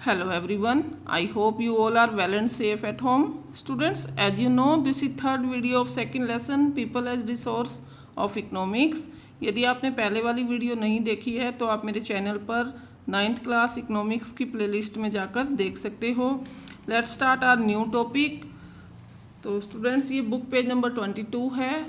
Hello everyone, I hope you all are well and safe at home. Students, as you know, this is third video of second lesson People as Resource of Economics. यदि आपने पहले वाली video नहीं देखी है तो आप मेरे चैनल पर 9th क्लास इकोनॉमिक्स की प्लेलिस्ट में जाकर देख सकते हो. Let's start our new topic. तो स्टूडेंट्स, ये बुक पेज नंबर 22 है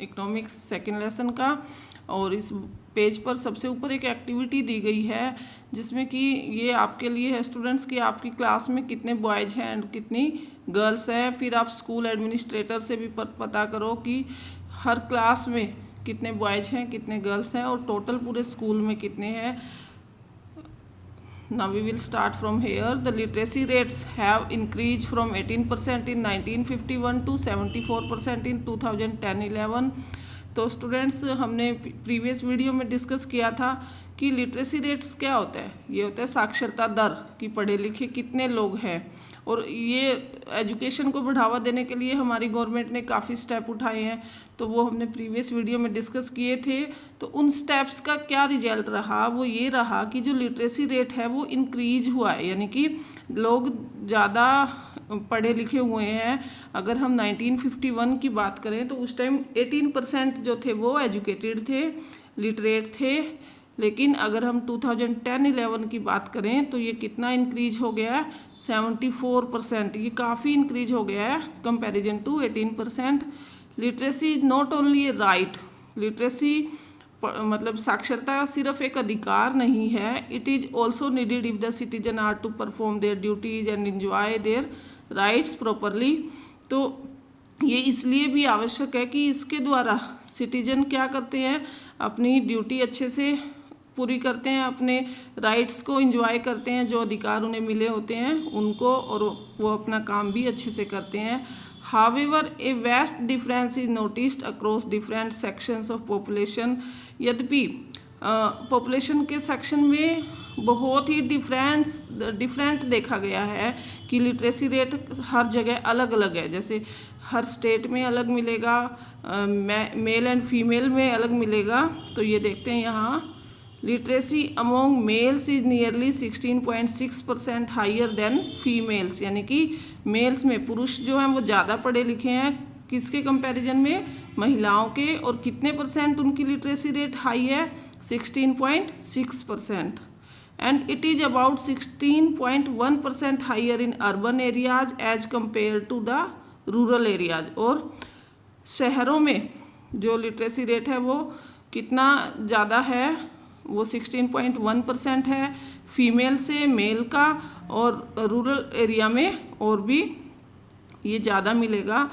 इकोनॉमिक्स सेकेंड लेसन का, और इस पेज पर सबसे ऊपर एक एक्टिविटी दी गई है जिसमें कि ये आपके लिए है स्टूडेंट्स कि आपकी क्लास में कितने बॉयज़ हैं एंड कितनी गर्ल्स हैं. फिर आप स्कूल एडमिनिस्ट्रेटर से भी पता करो कि हर क्लास में कितने बॉयज़ हैं कितने गर्ल्स हैं और टोटल पूरे स्कूल में कितने हैं. Now we will start from here. The literacy rates have increased from 18% in 1951 to 74% in 2010-11. तो स्टूडेंट्स, हमने प्रीवियस वीडियो में डिस्कस किया था कि लिटरेसी रेट्स क्या होता है. ये होता है साक्षरता दर कि पढ़े लिखे कितने लोग हैं, और ये एजुकेशन को बढ़ावा देने के लिए हमारी गवर्नमेंट ने काफ़ी स्टेप उठाए हैं. तो वो हमने प्रीवियस वीडियो में डिस्कस किए थे. तो उन स्टेप्स का क्या रिजल्ट रहा, वो ये रहा कि जो लिटरेसी रेट है वो इंक्रीज हुआ है, यानी कि लोग ज़्यादा पढ़े लिखे हुए हैं. अगर हम 1951 की बात करें तो उस टाइम 18% जो थे वो एजुकेटेड थे, लिटरेट थे. लेकिन अगर हम 2010-11 की बात करें तो ये कितना इंक्रीज हो गया है, 74%. ये काफ़ी इंक्रीज हो गया है comparison to 18%. Literacy is not only a right. Literacy मतलब साक्षरता सिर्फ एक अधिकार नहीं है. It is also needed if the citizen are to perform their duties and enjoy their rights properly. तो ये इसलिए भी आवश्यक है कि इसके द्वारा सिटीजन क्या करते हैं, अपनी ड्यूटी अच्छे से पूरी करते हैं, अपने राइट्स को एंजॉय करते हैं, जो अधिकार उन्हें मिले होते हैं उनको, और वो अपना काम भी अच्छे से करते हैं. However, a vast difference is noticed across different sections of population. यद्यपि पॉपुलेशन के सेक्शन में बहुत ही डिफरेंट देखा गया है कि लिटरेसी रेट हर जगह अलग अलग है. जैसे हर स्टेट में अलग मिलेगा, मेल एंड फीमेल में अलग मिलेगा. तो ये देखते हैं यहाँ, literacy among males is nearly 16.6% higher than females. यानी कि मेल्स में पुरुष जो हैं वो ज़्यादा पढ़े लिखे हैं किसके कंपैरिजन में, महिलाओं के. और कितने परसेंट उनकी लिटरेसी रेट हाई है, 16.6%. And it is about 16.1% higher in urban areas as compare to the rural areas. और शहरों में जो लिटरेसी रेट है वो कितना ज़्यादा है, वो 16.1% है फीमेल से मेल का, और रूरल एरिया में और भी ये ज़्यादा मिलेगा.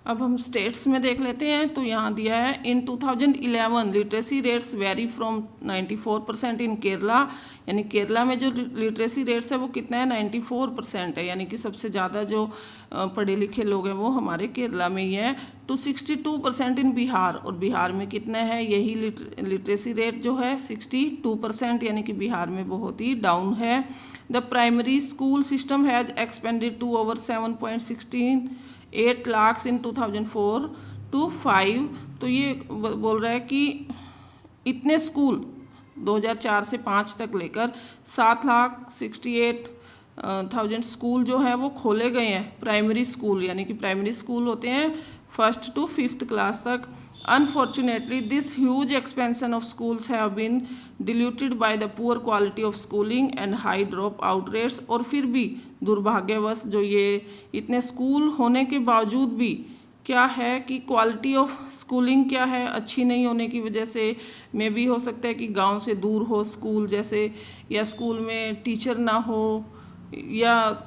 अब हम स्टेट्स में देख लेते हैं. तो यहाँ दिया है, इन 2011 लिटरेसी रेट्स वेरी फ्रॉम 94% इन केरला. यानी केरला में जो लिटरेसी रेट्स है वो कितना है, 94% है. यानी कि सबसे ज़्यादा जो पढ़े लिखे लोग हैं वो हमारे केरला में ही है. टू 62% इन बिहार. और बिहार में कितना है, यही लिटरेसी रेट जो है 62%, यानी कि बिहार में बहुत ही डाउन है. The primary school system has expanded to over 7.8 lakh in 2004 to 5. तो ये बोल रहा है कि इतने स्कूल 2004 से 5 तक लेकर 7,68,000 स्कूल जो है वो खोले गए हैं. प्राइमरी स्कूल, यानी कि प्राइमरी स्कूल होते हैं 1st to 5th क्लास तक. Unfortunately, this huge expansion of schools have been diluted by the poor quality of schooling and high dropout rates. और फिर भी दुर्भाग्यवश जो ये इतने स्कूल होने के बावजूद भी क्या है कि क्वालिटी ऑफ स्कूलिंग क्या है, अच्छी नहीं होने की वजह से. मे भी हो सकता है कि गांव से दूर हो स्कूल जैसे, या स्कूल में टीचर ना हो, या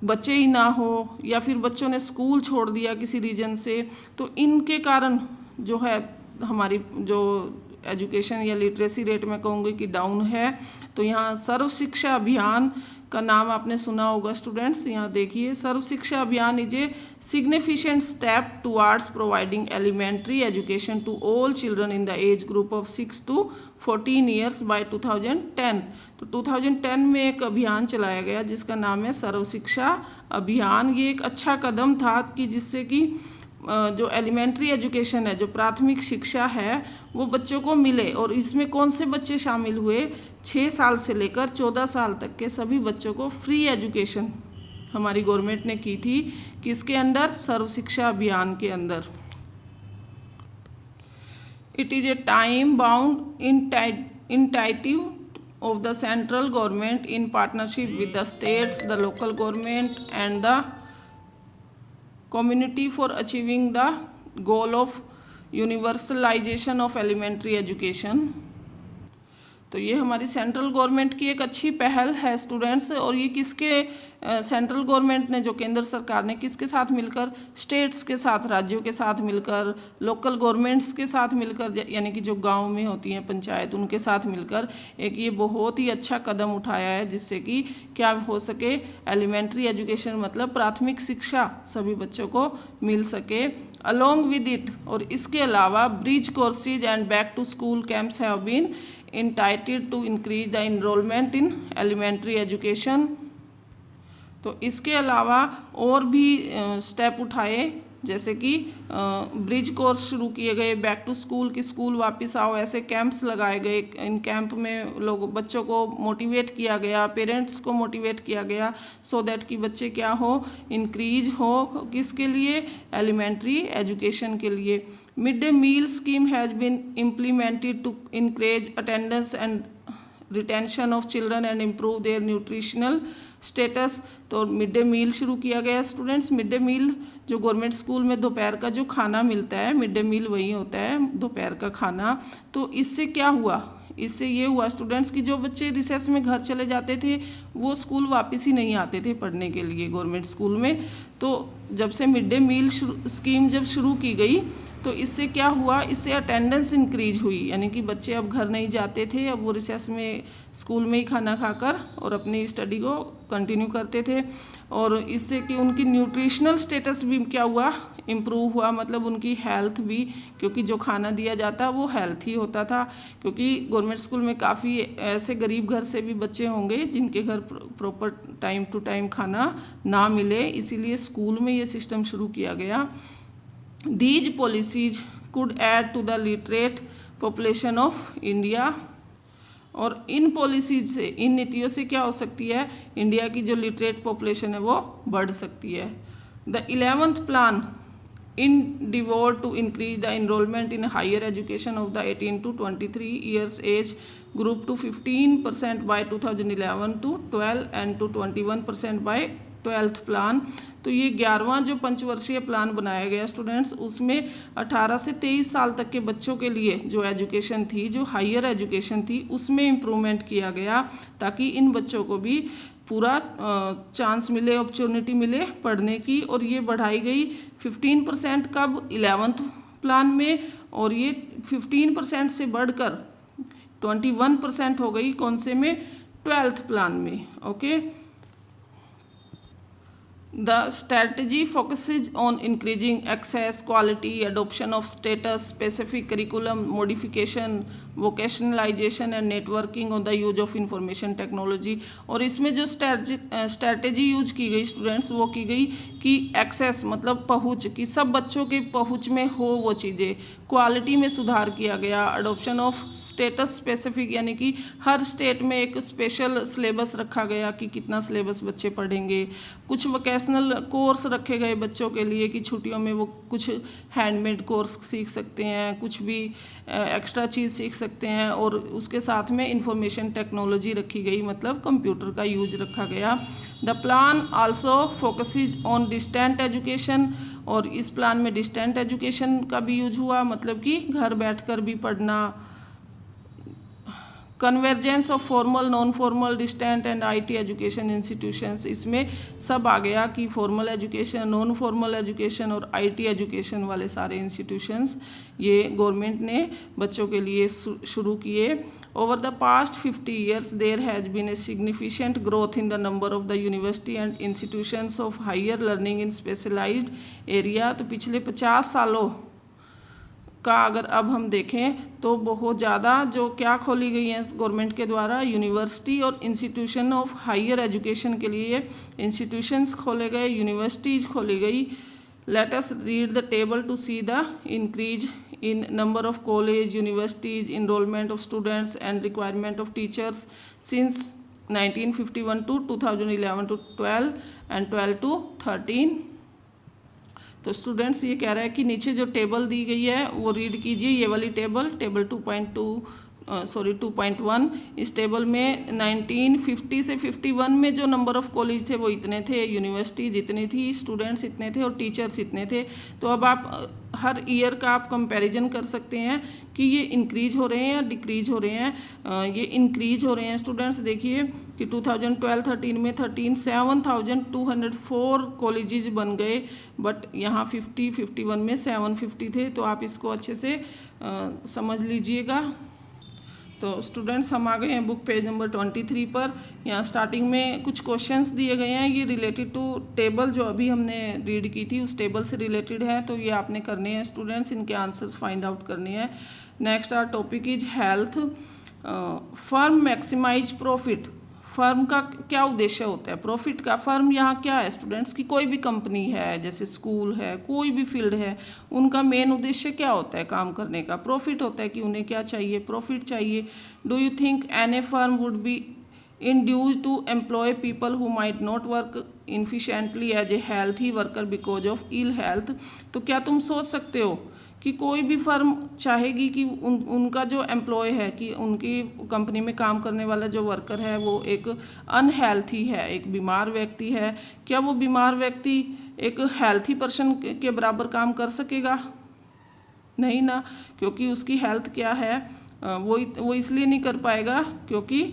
बच्चे ही ना हो, या फिर बच्चों ने स्कूल छोड़ दिया किसी रीजन से. तो इनके कारण जो है हमारी जो एजुकेशन या लिटरेसी रेट में कहूँगी कि डाउन है. तो यहाँ सर्व शिक्षा अभियान का नाम आपने सुना होगा स्टूडेंट्स. यहाँ देखिए, Sarva Shiksha Abhiyan is a significant step towards providing elementary education to all children in the age group of 6 to 14 years by 2010. तो 2010 में एक अभियान चलाया गया जिसका नाम है सर्व शिक्षा अभियान. ये एक अच्छा कदम था कि जिससे कि जो एलिमेंट्री एजुकेशन है, जो प्राथमिक शिक्षा है, वो बच्चों को मिले। और इसमें कौन से बच्चे शामिल हुए? 6 साल से लेकर 14 साल तक के सभी बच्चों को फ्री एजुकेशन हमारी गवर्नमेंट ने की थी। किसके अंडर? सर्व शिक्षा अभियान के अंदर। It is a time bound initiative of the central government in partnership with the states, the local government and the community for achieving the goal of universalization of elementary education। तो ये हमारी central government की एक अच्छी पहल है students. और ये किसके सेंट्रल गवर्नमेंट ने, जो केंद्र सरकार ने, किसके साथ मिलकर? स्टेट्स के साथ, राज्यों के साथ मिलकर, लोकल गवर्नमेंट्स के साथ मिलकर, यानी कि जो गांव में होती हैं पंचायत, उनके साथ मिलकर एक ये बहुत ही अच्छा कदम उठाया है, जिससे कि क्या हो सके? एलिमेंट्री एजुकेशन मतलब प्राथमिक शिक्षा सभी बच्चों को मिल सके। अलॉन्ग विद इट, और इसके अलावा bridge courses and back to school camps have been entitled to increase the enrollment in elementary education। तो इसके अलावा और भी स्टेप उठाए, जैसे कि ब्रिज कोर्स शुरू किए गए, बैक टू स्कूल की स्कूल वापस आओ, ऐसे कैंप्स लगाए गए। इन कैंप में बच्चों को मोटिवेट किया गया, पेरेंट्स को मोटिवेट किया गया, सो दैट कि बच्चे क्या हो? इंक्रीज हो। किसके लिए? एलिमेंट्री एजुकेशन के लिए। Mid day meal scheme has been implemented to encourage attendance and retention of children and improve their nutritional status. तो मिड डे मील शुरू किया गया स्टूडेंट्स। मिड डे मील जो गवर्नमेंट स्कूल में दोपहर का जो खाना मिलता है, मिड डे मील वही होता है, दोपहर का खाना। तो इससे क्या हुआ? इससे ये हुआ स्टूडेंट्स कि जो बच्चे रिसेस में घर चले जाते थे, वो स्कूल वापस ही नहीं आते थे पढ़ने के लिए गवर्नमेंट स्कूल में। तो जब से मिड डे मील स्कीम जब शुरू की गई, तो इससे क्या हुआ? इससे अटेंडेंस इंक्रीज हुई, यानी कि बच्चे अब घर नहीं जाते थे, अब वो रिसेस में स्कूल में ही खाना खाकर और अपनी स्टडी को कंटिन्यू करते थे। और इससे कि उनकी न्यूट्रिशनल स्टेटस भी क्या हुआ? इम्प्रूव हुआ, मतलब उनकी हेल्थ भी, क्योंकि जो खाना दिया जाता वो हेल्थी होता था। क्योंकि गवर्नमेंट स्कूल में काफ़ी ऐसे गरीब घर से भी बच्चे होंगे जिनके घर प्रॉपर टाइम टू टाइम खाना ना मिले, इसीलिए स्कूल में ये सिस्टम शुरू किया गया। These policies could add to the literate population of India। और इन पॉलिसीज से, इन नीतियों से क्या हो सकती है? इंडिया की जो लिटरेट पॉपुलेशन है वो बढ़ सकती है। The 11th plan in devote to increase the enrolment in higher education of the 18 to 23 years age group to 15% by 2011 to 12 and to 21% by 12th plan. तो ये 11वां जो पंचवर्षीय प्लान बनाया गया स्टूडेंट्स, उसमें 18 से 23 साल तक के बच्चों के लिए जो एजुकेशन थी, जो हायर एजुकेशन थी, उसमें इम्प्रूवमेंट किया गया, ताकि इन बच्चों को भी पूरा चांस मिले, अपॉर्चुनिटी मिले पढ़ने की। और ये बढ़ाई गई 15% कब? 11th प्लान में, और ये 15% से बढ़कर 21% हो गई कौन से में? 12th प्लान में। Okay. The strategy focuses on increasing access, quality, adoption of status-specific curriculum, modification, vocationalization and networking on the use of information technology। और इसमें जो स्ट्रैटेजी यूज की गई स्टूडेंट्स, वो की गई कि एक्सेस मतलब पहुँच, कि सब बच्चों के पहुँच में हो वो चीज़ें। क्वालिटी में सुधार किया गया। अडोप्शन ऑफ स्टेटस स्पेसिफिक, यानी कि हर स्टेट में एक स्पेशल सिलेबस रखा गया कि कितना सिलेबस बच्चे पढ़ेंगे। कुछ वोकेशनल कोर्स रखे गए बच्चों के लिए कि छुट्टियों में वो कुछ हैंडमेड कोर्स सीख सकते हैं, कुछ भी एक्स्ट्रा चीज़ सीख सकते हैं। और उसके साथ में इंफॉर्मेशन टेक्नोलॉजी रखी गई, मतलब कंप्यूटर का यूज रखा गया। The plan also focuses on distant education, और इस प्लान में डिस्टेंट एजुकेशन का भी यूज हुआ, मतलब कि घर बैठकर भी पढ़ना। Convergence of formal, non formal, distant and IT education institutions, इसमें सब आ गया कि formal education, non formal education और आईटी एजुकेशन वाले सारे इंस्टीट्यूशंस ये गवर्नमेंट ने बच्चों के लिए शुरू किए। Over the past 50 years there has been a significant growth in the number of the university and institutions of higher learning in specialised area. तो पिछले 50 सालों का अगर अब हम देखें तो बहुत ज़्यादा जो क्या खोली गई हैं गवर्नमेंट के द्वारा, यूनिवर्सिटी और इंस्टीट्यूशन ऑफ हायर एजुकेशन के लिए इंस्टीट्यूशंस खोले गए, यूनिवर्सिटीज़ खोली गई Let us read the table to see the increase in number of college, universities, enrollment of students and requirement of teachers since 1951 to 2011 to 12 and 12 to 13। तो students ये कह रहा है कि नीचे जो टेबल दी गई है वो रीड कीजिए। ये वाली टेबल 2.1। इस टेबल में 1950 से 51 में जो नंबर ऑफ़ कॉलेज थे वो इतने थे, यूनिवर्सिटीज़ इतनी थी, स्टूडेंट्स इतने थे और टीचर्स इतने थे। तो अब आप हर ईयर का आप कंपैरिजन कर सकते हैं कि ये इंक्रीज हो रहे हैं या डिक्रीज हो रहे हैं। ये इंक्रीज हो रहे हैं स्टूडेंट्स। देखिए कि 2012-13 में 7,204 कॉलेजेस बन गए, बट यहाँ 51 में 750 थे। तो आप इसको अच्छे से समझ लीजिएगा। तो स्टूडेंट्स हम आ गए हैं बुक पेज नंबर 23 पर। यहाँ स्टार्टिंग में कुछ क्वेश्चंस दिए गए हैं, ये रिलेटेड टू टेबल जो अभी हमने रीड की थी उस टेबल से रिलेटेड है। तो ये आपने करने हैं स्टूडेंट्स, इनके आंसर्स फाइंड आउट करने हैं। Next our topic is health. Firm maximise profit. Firm का क्या उद्देश्य होता है? प्रॉफिट का। फर्म यहाँ क्या है स्टूडेंट्स की कोई भी कंपनी है, जैसे स्कूल है, कोई भी फील्ड है, उनका मेन उद्देश्य क्या होता है काम करने का? प्रॉफिट होता है कि उन्हें क्या चाहिए? प्रॉफिट चाहिए। Do you think any firm would be induced to employ people who might not work efficiently as a healthy worker because of ill health? तो क्या तुम सोच सकते हो कि कोई भी फर्म चाहेगी कि उनका जो एम्प्लॉय है, कि उनकी कंपनी में काम करने वाला जो वर्कर है वो एक अनहेल्थी है, एक बीमार व्यक्ति है, क्या वो बीमार व्यक्ति एक हेल्थी पर्सन के बराबर काम कर सकेगा? नहीं ना, क्योंकि उसकी हेल्थ क्या है, वो इसलिए नहीं कर पाएगा क्योंकि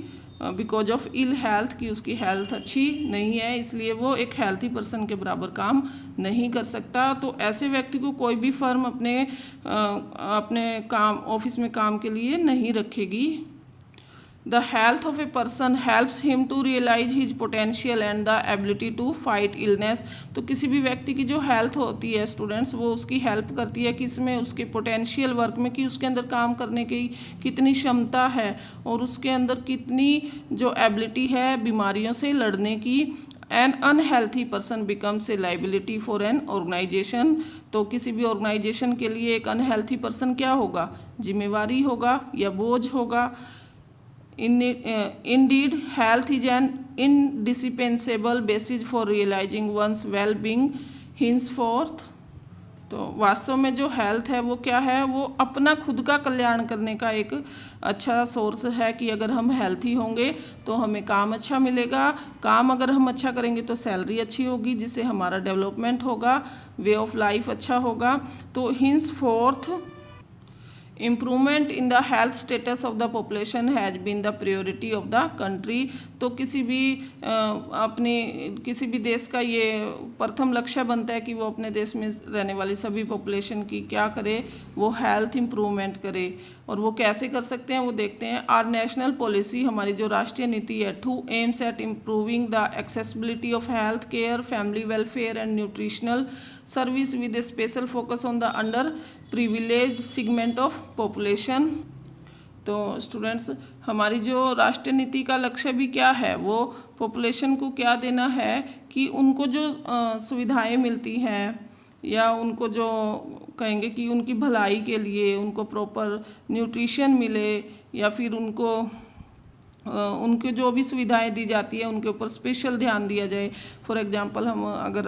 बिकॉज ऑफ इल हेल्थ, कि उसकी हेल्थ अच्छी नहीं है, इसलिए वो एक हेल्थी पर्सन के बराबर काम नहीं कर सकता। तो ऐसे व्यक्ति को कोई भी फर्म अपने काम ऑफिस में काम के लिए नहीं रखेगी। The health of a person helps him to realize his potential and the ability to fight illness। तो किसी भी व्यक्ति की जो हेल्थ होती है स्टूडेंट्स, वो उसकी हेल्प करती है कि इसमें उसके पोटेंशियल वर्क में, कि उसके अंदर काम करने की कितनी क्षमता है और उसके अंदर कितनी जो एबिलिटी है बीमारियों से लड़ने की। An unhealthy person becomes a liability for an organisation. तो किसी भी ऑर्गेनाइजेशन के लिए एक अनहेल्थी पर्सन क्या होगा? जिम्मेवारी होगा या बोझ होगा। Indeed, health is an indispensable basis for realizing one's well-being henceforth। तो वास्तव में जो हेल्थ है वो क्या है? वो अपना खुद का कल्याण करने का एक अच्छा सोर्स है कि अगर हम हेल्थी होंगे तो हमें काम अच्छा मिलेगा, काम अगर हम अच्छा करेंगे तो सैलरी अच्छी होगी, जिससे हमारा डेवलपमेंट होगा, वे ऑफ लाइफ अच्छा होगा। तो henceforth improvement in the health status of the population has been the priority of the country. तो किसी भी देश का ये प्रथम लक्ष्य बनता है कि वो अपने देश में रहने वाली सभी पॉपुलेशन की क्या करे? वो हेल्थ इम्प्रूवमेंट करे। और वो कैसे कर सकते हैं वो देखते हैं। आर नेशनल पॉलिसी, हमारी जो राष्ट्रीय नीति है, to aims at improving the accessibility of health care, family welfare and nutritional service with a special focus on the under privileged segment of population. तो स्टूडेंट्स हमारी जो राष्ट्रीय नीति का लक्ष्य भी क्या है? वो पॉपुलेशन को क्या देना है कि उनको जो सुविधाएं मिलती हैं या उनको जो कहेंगे कि उनकी भलाई के लिए उनको प्रॉपर न्यूट्रिशन मिले, या फिर उनके जो भी सुविधाएं दी जाती है उनके ऊपर स्पेशल ध्यान दिया जाए। फॉर एग्जांपल हम अगर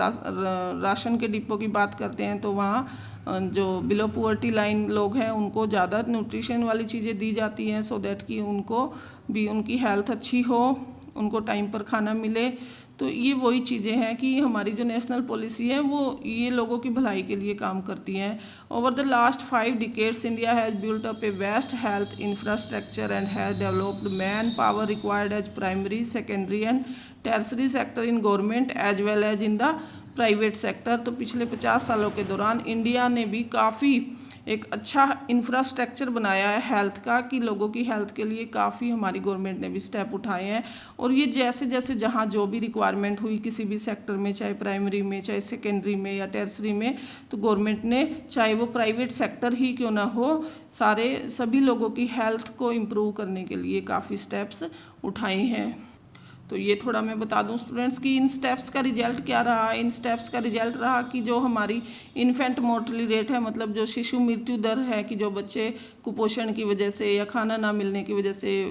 राशन के डिपो की बात करते हैं तो वहाँ जो बिलो पुअर्टी लाइन लोग हैं उनको ज़्यादा न्यूट्रिशन वाली चीज़ें दी जाती हैं, सो दैट कि उनको भी उनकी हेल्थ अच्छी हो, उनको टाइम पर खाना मिले। तो ये वही चीज़ें हैं कि हमारी जो नेशनल पॉलिसी है वो ये लोगों की भलाई के लिए काम करती हैं। Over the last 5 decades India has built up a vast health infrastructure and has developed man power required as primary, secondary and tertiary sector in government as well as in the private sector. तो पिछले 50 सालों के दौरान India ने भी काफ़ी एक अच्छा इंफ्रास्ट्रक्चर बनाया है हेल्थ का, कि लोगों की हेल्थ के लिए काफ़ी हमारी गवर्नमेंट ने भी स्टेप उठाए हैं। और ये जैसे जैसे जहाँ जो भी रिक्वायरमेंट हुई किसी भी सेक्टर में, चाहे प्राइमरी में, चाहे सेकेंडरी में या टर्सरी में, तो गवर्नमेंट ने चाहे वो प्राइवेट सेक्टर ही क्यों ना हो, सभी लोगों की हेल्थ को इम्प्रूव करने के लिए काफ़ी स्टेप्स उठाए हैं। तो तो ये थोड़ा मैं बता दूं स्टूडेंट्स कि इन स्टेप्स का रिजल्ट क्या रहा। इन स्टेप्स का रिजल्ट रहा कि जो हमारी इन्फेंट मोर्टली रेट है, मतलब जो शिशु मृत्यु दर है, कि जो बच्चे कुपोषण की वजह से या खाना ना मिलने की वजह से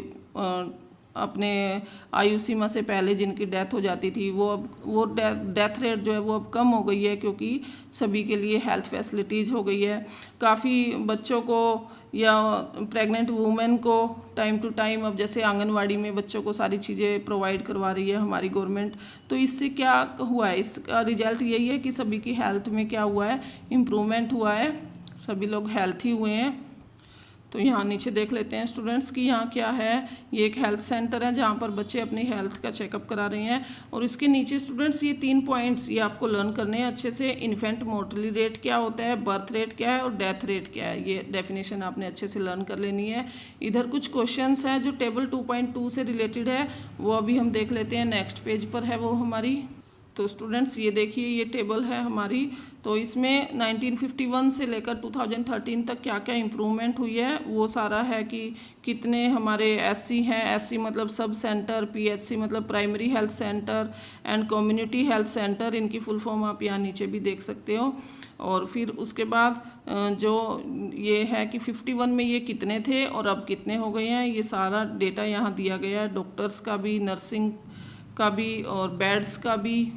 अपने आयु सीमा से पहले जिनकी डेथ हो जाती थी, वो डेथ रेट जो है वो अब कम हो गई है, क्योंकि सभी के लिए हेल्थ फैसिलिटीज़ हो गई है। काफ़ी बच्चों को या प्रेग्नेंट वूमेन को टाइम टू टाइम अब जैसे आंगनवाड़ी में बच्चों को सारी चीज़ें प्रोवाइड करवा रही है हमारी गवर्नमेंट। तो इससे क्या हुआ है, इसका रिजल्ट यही है कि सभी की हेल्थ में क्या हुआ है, इम्प्रूवमेंट हुआ है, सभी लोग हेल्थी हुए हैं। तो यहाँ नीचे देख लेते हैं स्टूडेंट्स कि यहाँ क्या है। ये एक हेल्थ सेंटर है जहाँ पर बच्चे अपनी हेल्थ का चेकअप करा रहे हैं। और इसके नीचे स्टूडेंट्स ये 3 पॉइंट्स ये आपको लर्न करने हैं अच्छे से। इन्फेंट मोर्टली रेट क्या होता है, बर्थ रेट क्या है और डेथ रेट क्या है, ये डेफिनेशन आपने अच्छे से लर्न कर लेनी है। इधर कुछ क्वेश्चंस हैं जो टेबल 2.2 से रिलेटेड है, वो अभी हम देख लेते हैं। नेक्स्ट पेज पर है वो हमारी। तो स्टूडेंट्स ये देखिए, ये टेबल है हमारी। तो इसमें 1951 से लेकर 2013 तक क्या क्या इम्प्रूवमेंट हुई है वो सारा है कि कितने हमारे एससी हैं, एससी मतलब सब सेंटर, पीएचसी मतलब primary health centre and community health centre, इनकी फुल फॉर्म आप यहाँ नीचे भी देख सकते हो। और फिर उसके बाद जो ये है कि 51 में ये कितने थे और अब कितने हो गए हैं, ये सारा डेटा यहाँ दिया गया है, डॉक्टर्स का भी, नर्सिंग का भी और बेड्स का भी।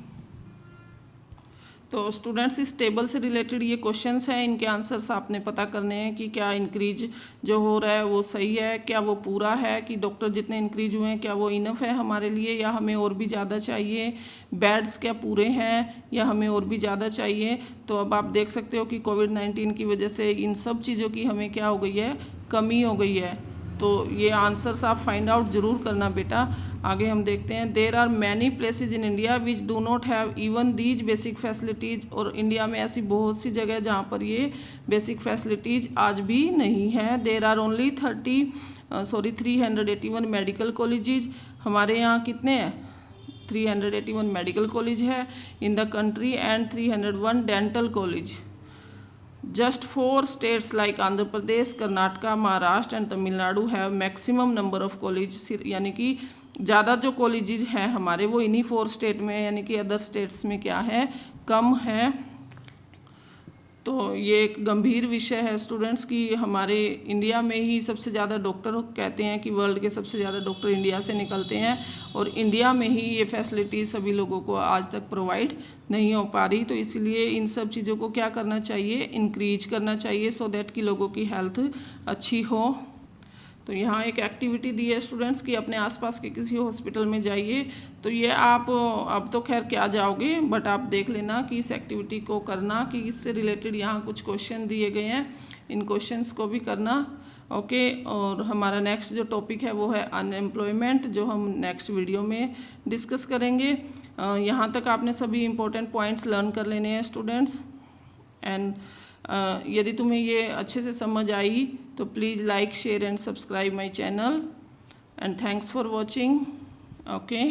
तो स्टूडेंट्स इस टेबल से रिलेटेड ये क्वेश्चंस हैं, इनके आंसर्स आपने पता करने हैं कि क्या इंक्रीज जो हो रहा है वो सही है, क्या वो पूरा है, कि डॉक्टर जितने इंक्रीज हुए हैं क्या वो इनफ है हमारे लिए या हमें और भी ज़्यादा चाहिए, बेड्स क्या पूरे हैं या हमें और भी ज़्यादा चाहिए। तो अब आप देख सकते हो कि कोविड-19 की वजह से इन सब चीज़ों की हमें क्या हो गई है, कमी हो गई है। तो ये आंसर्स आप फाइंड आउट ज़रूर करना बेटा। आगे हम देखते हैं। There are many places in India which do not have even these basic facilities. और इंडिया में ऐसी बहुत सी जगह जहाँ पर ये बेसिक फैसिलिटीज़ आज भी नहीं है। There are only 381 medical colleges. हमारे यहाँ कितने हैं, 381 मेडिकल कॉलेज है in the country and 301 dental college. Just 4 states like Andhra Pradesh, Karnataka, Maharashtra and Tamil Nadu have maximum number of college. यानी कि ज़्यादा जो कॉलेजेस हैं हमारे वो इन्हीं 4 स्टेट में, यानी कि अदर स्टेट्स में क्या है, कम है। तो ये एक गंभीर विषय है स्टूडेंट्स कि हमारे इंडिया में ही सबसे ज़्यादा डॉक्टर, कहते हैं कि वर्ल्ड के सबसे ज़्यादा डॉक्टर इंडिया से निकलते हैं और इंडिया में ही ये फैसिलिटीज़ सभी लोगों को आज तक प्रोवाइड नहीं हो पा रही। तो इसलिए इन सब चीज़ों को क्या करना चाहिए, इंक्रीज करना चाहिए सो दैट कि लोगों की हेल्थ अच्छी हो। तो यहाँ एक एक्टिविटी दी है स्टूडेंट्स कि अपने आसपास के किसी हॉस्पिटल में जाइए। तो ये आप अब तो खैर क्या जाओगे, बट आप देख लेना कि इस एक्टिविटी को करना, कि इससे रिलेटेड यहाँ कुछ क्वेश्चन दिए गए हैं, इन क्वेश्चंस को भी करना। ओके। और हमारा नेक्स्ट जो टॉपिक है वो है अनएम्प्लॉयमेंट, जो हम नेक्स्ट वीडियो में डिस्कस करेंगे। यहाँ तक आपने सभी इंपॉर्टेंट पॉइंट्स लर्न कर लेने हैं स्टूडेंट्स। एंड यदि तुम्हें ये अच्छे से समझ आई तो please like, share and subscribe my channel and thanks for watching. Okay.